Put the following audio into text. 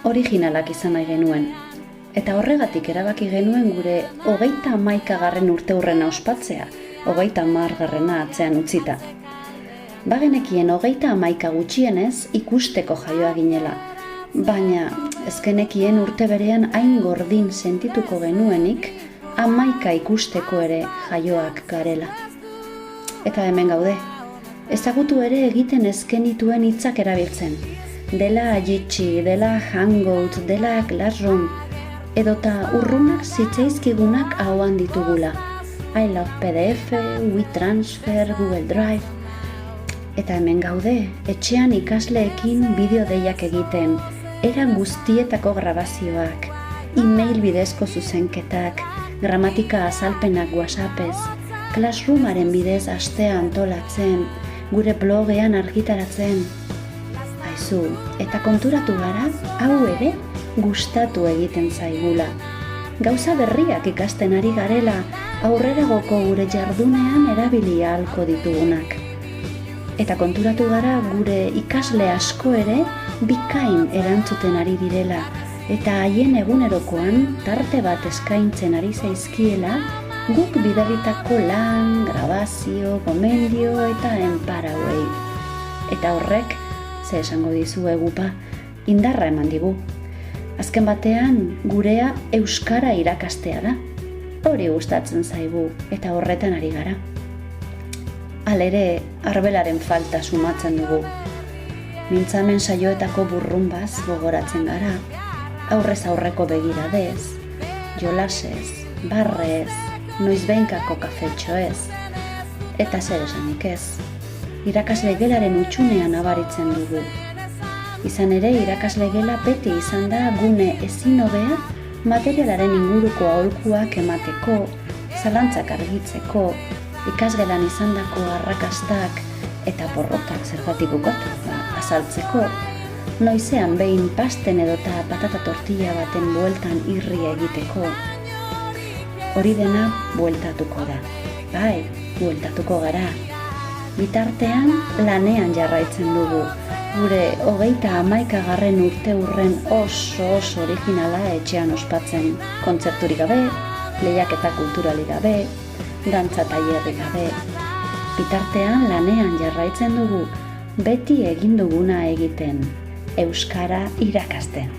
originalak izan nahi genuen. Eta horregatik erabaki genuen gure 31. urteurrena ospatzea, 30. atzean utzita. Bagenekien 31 gutxienez ikusteko jaioa ginela, baina ezkenekien urte berean hain gordin sentituko genuenik 11 ikusteko ere jaioak garela. Eta hemen gaude, ezagutu ere egiten ezkenituen hitzak erabiltzen. Dela jitsi, dela hangout, dela classroom, edota urrunak zitzaizkigunak ahoan ditugula. I love PDF, WeTransfer, Google Drive. Eta hemen gaude, etxean ikasleekin bideo deiak egiten, era guztietako grabazioak, e-mail bidezko zuzenketak, gramatika azalpenak WhatsAppez, Classroomaren bidez astea antolatzen, gure blogean argitaratzen. Aizu, eta konturatu gara, hau ere gustatu egiten zaigula. Gauza berriak ikasten ari garela, aurreragoko gure jardunean erabili ahalko ditugunak. Eta konturatu gara gure ikasle asko ere bikain erantzuten ari direla, eta haien egunerokoan tarte bat eskaintzen ari zaizkiela, guk bidalitako lan, grabazio, gomendio eta enparauei. Eta horrek, ze esango dizu egupa, indarra eman digu. Azken batean, gurea euskara irakastea da. Hori gustatzen zaigu eta horretan ari gara. Halere, arbelaren falta sumatzen dugu. Mintzamen saioetako burrunbaz gogoratzen gara, aurrez aurreko begiradez, jolasez, barrez, noizbeinkako kafetxoez, eta zer esanik ez. Irakasle gelaren utxunean abaritzen dugu. Izan ere, irakasle gela beti izan da gune ezin hobea materialaren inguruko aholkuak emateko, zalantzak argitzeko, ikasgelan izandako arrakastak eta porrotak zergatik bukatu azaltzeko, noizean behin pasten edota patata tortilla baten bueltan irri egiteko. Hori dena bueltatuko da. Bai, bueltatuko gara. Bitartean lanean jarraitzen dugu. Gure 31. urteurren oso originala etxean ospatzen. Kontzerturik gabe, lehiaketa kulturalik gabe, dantza tailerrik gabe. Bitartean lanean jarraitzen dugu, beti egin duguna egiten, euskara irakasten.